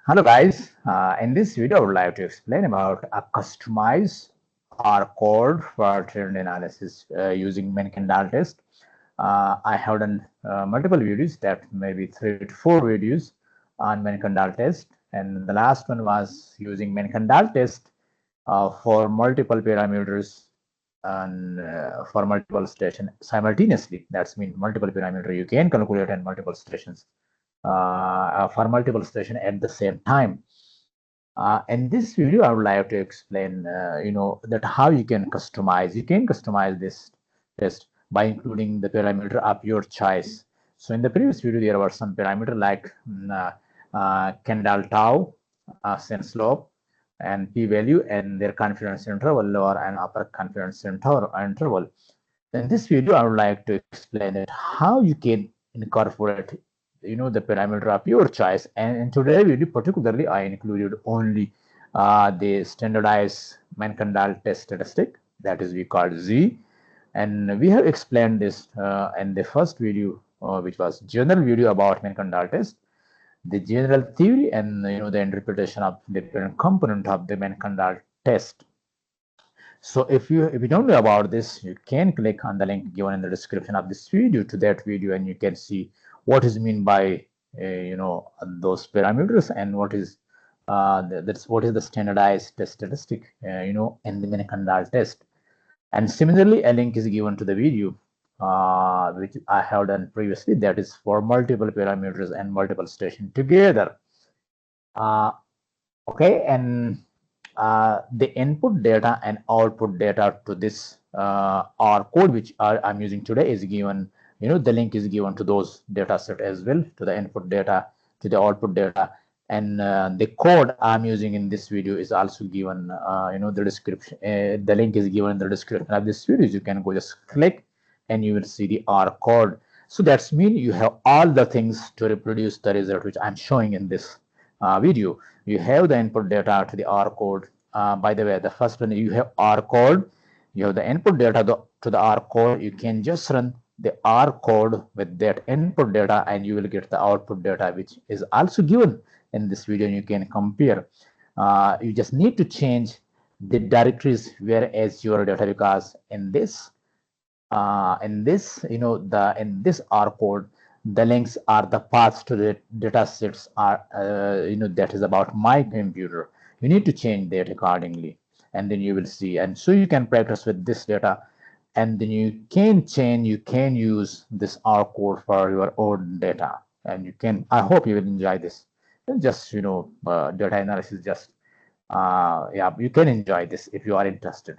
Hello guys, in this video I would like to explain about a customized R code for trend analysis using Mann-Kendall test. I have done multiple videos, that maybe 3 to 4 videos on Mann-Kendall test, and the last one was using Mann-Kendall test for multiple parameters and for multiple stations simultaneously. That's mean multiple parameter you can calculate and multiple stations for multiple stations at the same time. In this video, I would like to explain, that how you can customize. You can customize this test by including the parameter of your choice. So in the previous video, there were some parameter like Kendall tau, sin slope, and p-value, and their confidence interval, lower and upper confidence interval. In this video, I would like to explain that how you can incorporate, the parameter of your choice. And in today's video, particularly, I included only the standardized Mann-Kendall test statistic, that is we call Z, and we have explained this in the first video, which was general video about Mann-Kendall test, the general theory, and the interpretation of different component of the Mann-Kendall test. So if you don't know about this, you can click on the link given in the description of this video to that video, and you can see what is meant by those parameters, and what is what is the standardized test statistic in the Mann-Kendall test. And similarly, a link is given to the video which I have done previously, that is for multiple parameters and multiple stations together. Okay, and the input data and output data to this R code which I'm using today is given, the link is given to those data set as well, to the input data, to the output data, and the code I'm using in this video is also given, the description, the link is given in the description of this video. You can go just click and you will see the R code. So that's mean you have all the things to reproduce the result which I'm showing in this video. You have the input data to the R code. By the way, the first one, you have R code, you have the input data to the R code. You can just run the R code with that input data and you will get the output data, which is also given in this video, and you can compare. You just need to change the directories whereas your data, because in this in this R code, the links are the paths to the data sets are that is about my computer. You need to change that accordingly, and then you will see. And so you can practice with this data, and then you can use this R code for your own data, and you can. I hope you will enjoy this. And just data analysis. Just yeah, you can enjoy this if you are interested.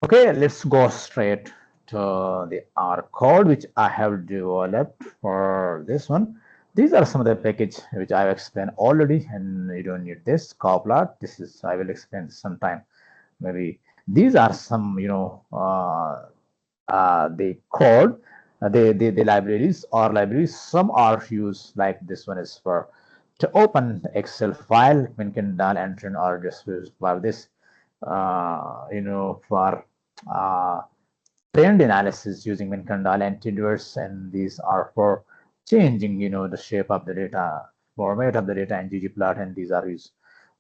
Okay, let's go straight to the R code which I have developed for this one. These are some of the package which I've explained already, and you don't need this cowplot. This is, I will explain sometime. Maybe these are some the code, the libraries or libraries. Some are used, like this one is for to open Excel file when can dial enter, or just use for this for uh, trend analysis using Mann-Kendall antidotes, and these are for changing, the shape of the data, format of the data in ggplot, and these are used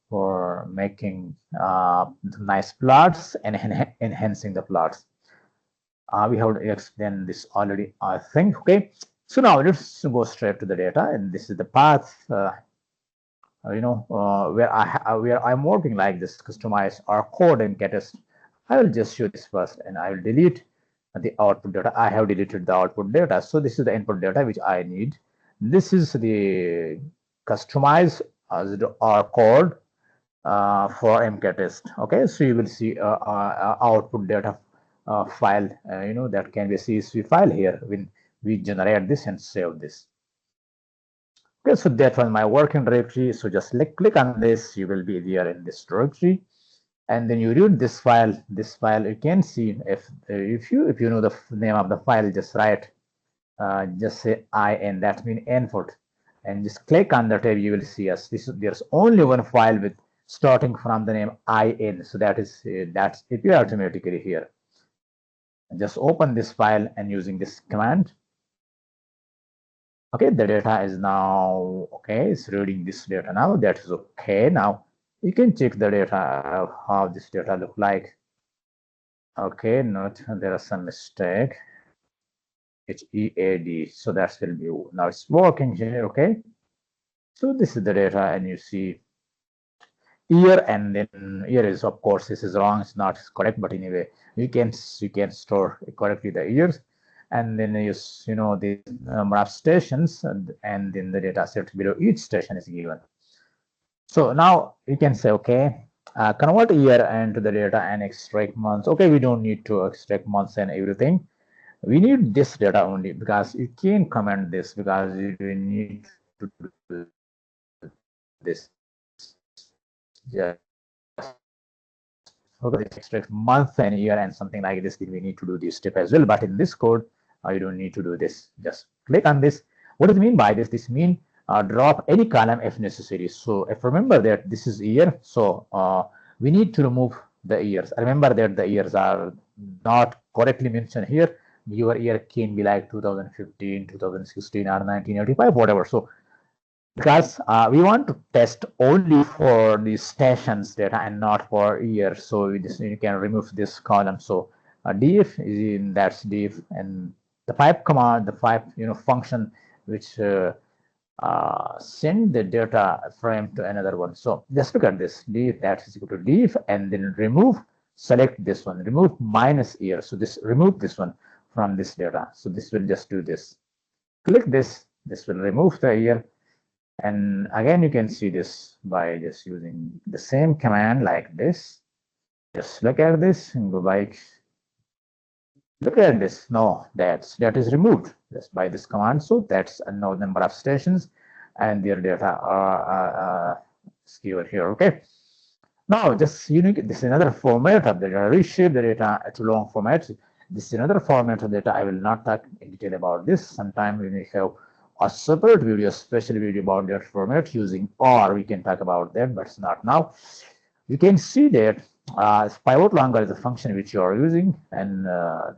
for making nice plots and enhancing the plots. We have explained this already, I think. Okay, so now let's go straight to the data, and this is the path. Where I'm working like this, customize our code and test. I will just show this first, and I will delete the output data. I have deleted the output data, so this is the input data which I need. This is the customized our code for MKTest. Okay, so you will see output data file, that can be a CSV file here when we generate this and save this. Okay, so that was my working directory. So just click on this, you will be there in this directory, and then you read this file. This file you can see, if you know the name of the file, just write just say in, that means input, and just click on the tab. You will see there's only one file with starting from the name in, so that's appear automatically here. Just open this file and using this command. Okay, the data is now okay. It's reading this data now. That is okay. Now you can check the data how this data look like. Okay, not there are some mistake. HEAD. So that will be now it's working here. Okay. So this is the data, and you see year, and then year is of course this is wrong. It's not correct, but anyway, you can store correctly the years, and then you know the number of stations, and then the data set below each station is given. So now you can say, okay, convert year into the data and extract months. Okay, we don't need to extract months and everything. We need this data only because you can comment this because you need to do this. Just okay, this extract month and year and something like this, then we need to do this step as well. But in this code, you don't need to do this. Just click on this. What does it mean by this? This means drop any column if necessary. So if remember that this is year, so we need to remove the years. Remember that the years are not correctly mentioned here. Your year can be like 2015, 2016, or 1985, whatever. So because we want to test only for the stations data and not for years, so you can remove this column. So def is in that's def, and the pipe command, the pipe function which send the data frame to another one. So just look at this def, that is equal to def, and then remove, select this one, remove minus year. So this remove this one from this data. So this will just do this. Click this. This will remove the year. And again, you can see this by just using the same command like this. Just look at this and go like, look at this. No, that is removed just by this command. So that's a no number of stations, and their data are given here. Okay. Now, just unique. This is another format of the data. Reshape the data to long format. This is another format of data. I will not talk in detail about this. Sometime we may have a separate video, special video about that format using or we can talk about that, but it's not now. You can see that pivot longer is a function which you are using, and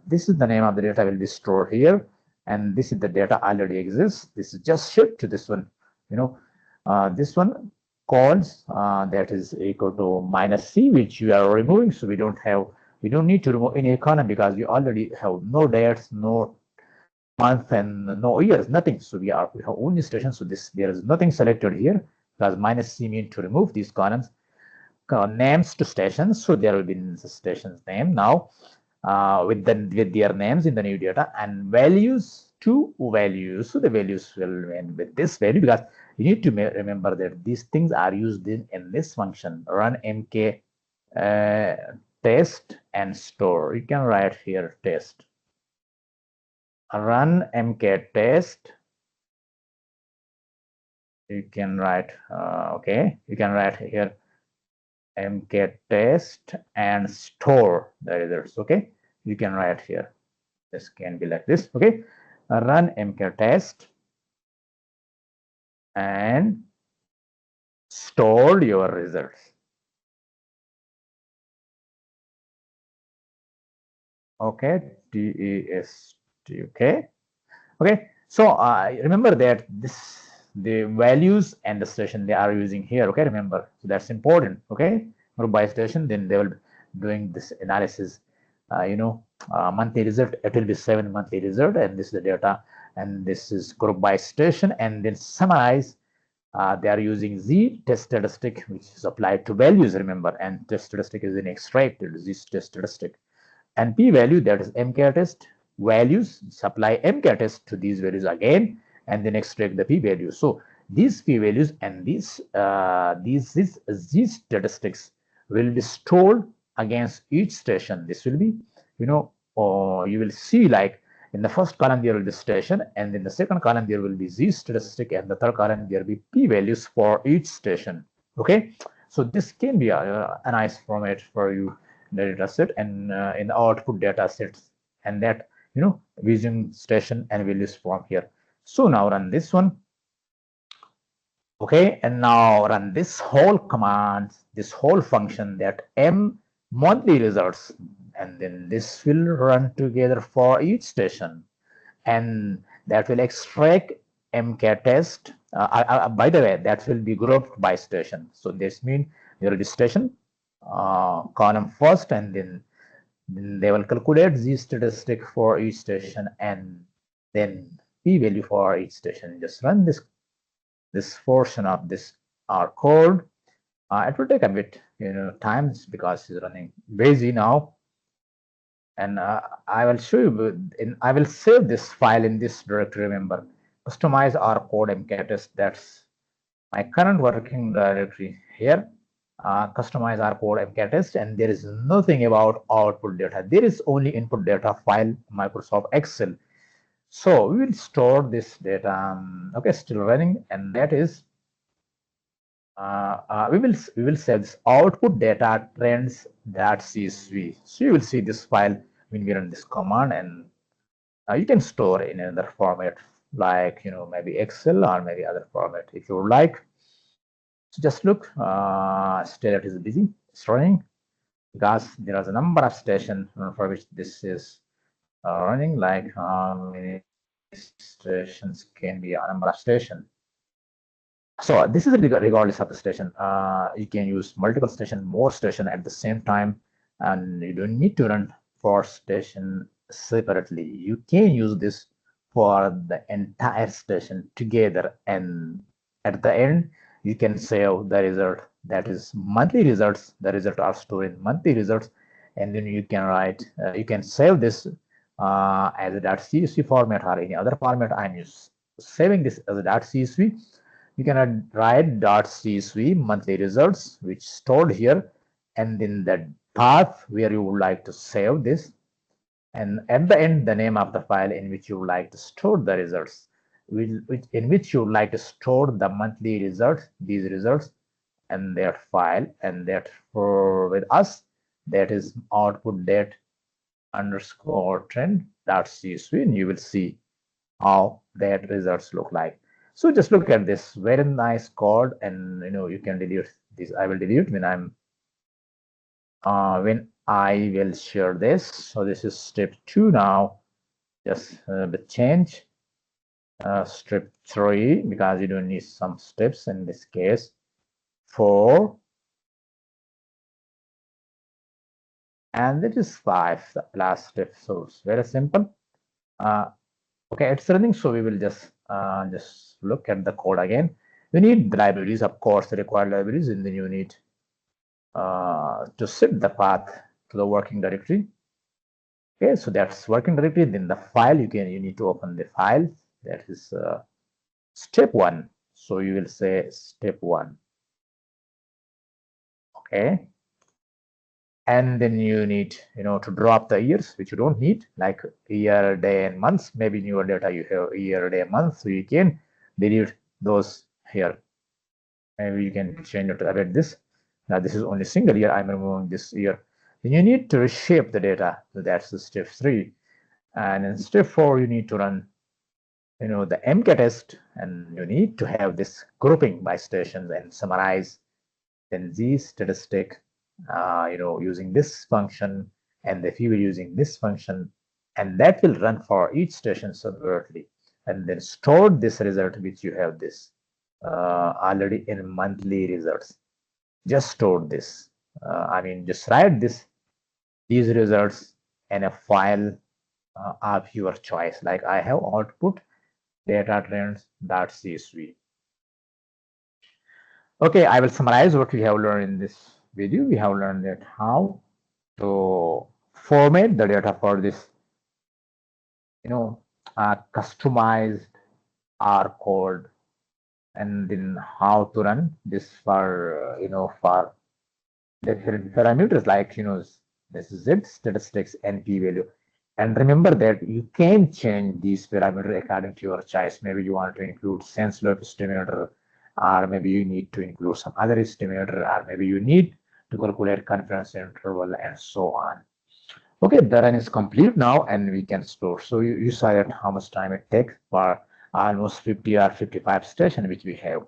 this is the name of the data will be stored here, and this is the data already exists. This is just shift to this one, this one calls that is equal to minus c, which you are removing. So we don't need to remove any column because we already have no dates, no month, and no years, nothing. So we have only station. So there is nothing selected here because minus c means to remove these columns. Names to stations. So there will be the station's name now with their names in the new data, and values to values. So the values will end with this value because you need to remember that these things are used in this function run mk test and store. You can write here test, run mk test. You can write okay, you can write here mk test and store the results. Okay, you can write here, this can be like this. Okay, run mk test and store your results. Okay, test. Okay, okay. So remember that the values and the station they are using here. Okay, remember, so that's important. Okay, group by station, then they will doing this analysis. Monthly result, it will be 7 monthly result, and this is the data, and this is group by station, and then summarize. They are using z test statistic, which is applied to values, remember, and test statistic is an extracted z test statistic, and p value, that is mk test values, supply mk test to these values again, and then extract the p value. So these p values and these z statistics will be stored against each station. This will be, or you will see like in the first column there will be station, and in the second column there will be z statistic, and the third column there will be p values for each station. Okay, so this can be a nice format for you, the data set, and in the output data sets, and that using station and values from here. So now run this one. Okay, and now run this whole command, this whole function, that m monthly results, and then this will run together for each station, and that will extract MK test. By the way, that will be grouped by station. So this means your station column first, and then they will calculate the statistic for each station and then p-value for each station. Just run this portion of this our code. It will take a bit times because it's running busy now, and I will show you. I will save this file in this directory. Remember, customize our code mktest. That's my current working directory here. Customize our code mktest, and there is nothing about output data. There is only input data file Microsoft Excel. So we will store this data. Okay, still running, and that is we will save this output data trends.csv. So you will see this file when we run this command, and you can store in another format like maybe Excel or maybe other format if you would like. So just look, still it is busy. It's running because there is a number of stations for which this is running. Like many stations can be a number of stations. So this is regardless of the station. You can use multiple station, more station at the same time, and you don't need to run for station separately. You can use this for the entire station together, and at the end you can save the result. That is monthly results. The result are stored in monthly results, and then you can write. You can save this as a .csv format or any other format. I'm saving this as a .csv. You can write .csv monthly results, which stored here, and then the path where you would like to save this, and at the end the name of the file in which you would like to store the results, in which you would like to store the monthly results, these results, and their file, and that for with us that is output date underscore trend.csv, and you will see how that results look like. So just look at this very nice code, and you can delete this. I will delete when I will share this. So this is step 2 now. Just the change step 3 because you don't need some steps in this case. 4 and it is 5, the last step. So it's very simple. Okay, it's running, so we will just look at the code again. You need the libraries, of course, the required libraries, and then you need to set the path to the working directory. Okay, so that's working directory. Then the file, you need to open the file. That is step 1. So you will say step 1. Okay, and then you need to drop the years, which you don't need, like year, day, and months. Maybe in your data you have year, day, month, so you can delete those here. Maybe you can change it to edit this. Now this is only single year. I'm removing this year. Then you need to reshape the data. So that's the step 3. And in step 4, you need to run the MK test, and you need to have this grouping by stations and summarize then these statistic using this function, and if you were using this function, and that will run for each station separately, and then store this result which you have this already in monthly results. Just store this. Just write these results in a file of your choice. Like I have output data trends.csv. Okay, I will summarize what we have learned in this video. We have learned that how to format the data for this, customized R code, and then how to run this for, for different parameters like, this is Z statistics and p-value. And remember that you can change these parameters according to your choice. Maybe you want to include sense slope estimator, or maybe you need to include some other estimator, or maybe you need to calculate confidence interval, and so on. Okay, the run is complete now, and we can store. So you saw that how much time it takes for almost 50 or 55 stations which we have.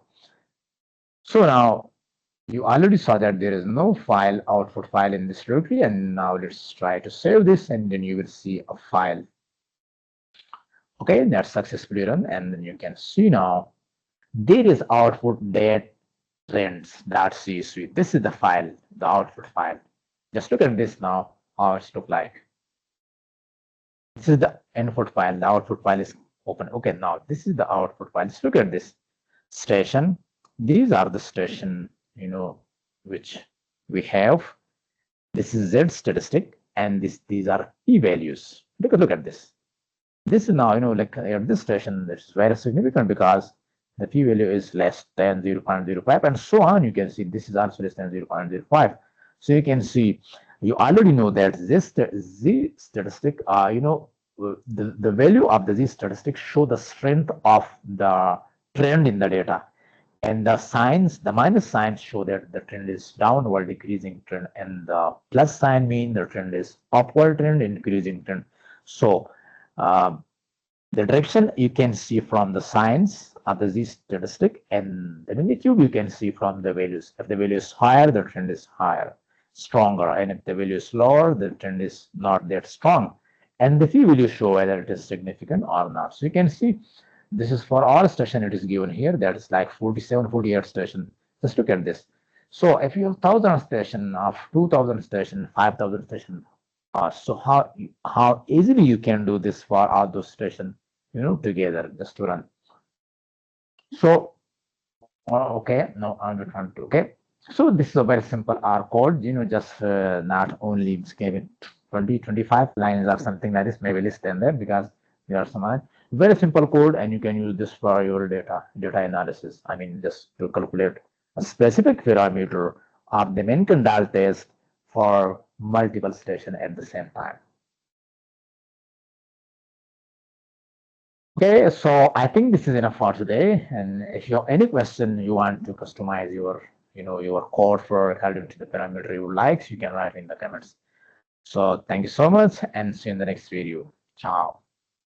So now you already saw that there is no file, output file in this directory, and now let's try to save this, and then you will see a file. Okay, that's successfully run, and then you can see now there is output that trends.csv. This is the file, the output file. Just look at this now, how it's look like. This is the input file, the output file is open. Okay, now this is the output file. Let's look at this station. These are the station, which we have. This is Z statistic, and these are p values. Look at this. This is now, like at this station, it's very significant because the p value is less than 0.05 and so on. You can see this is also less than 0.05. So you can see, you already know that this z statistic, the value of the z statistic show the strength of the trend in the data, and the signs, the minus signs show that the trend is downward decreasing trend, and the plus sign mean the trend is upward trend, increasing trend. So the direction you can see from the signs of the z statistic, and the magnitude you can see from the values. If the value is higher, the trend is higher, stronger, and if the value is lower, the trend is not that strong. And the p value show whether it is significant or not. So you can see this is for all station, it is given here, that is like 47, 48 station. Just look at this. So if you have 1,000 station, of 2,000 station, 5,000 station, so how easily you can do this for all those stations, together just to run. So okay, no, I'm trying to. Okay, so this is a very simple R code. Just not only giving 20, 25 lines or something like this, maybe less than that, because there are some very simple code, and you can use this for your data analysis. I mean, just to calculate a specific parameter of the Mann-Kendall test for multiple stations at the same time. Okay, so I think this is enough for today. And if you have any question, you want to customize your code for according to the parameter you like, you can write in the comments. So thank you so much, and see you in the next video. Ciao.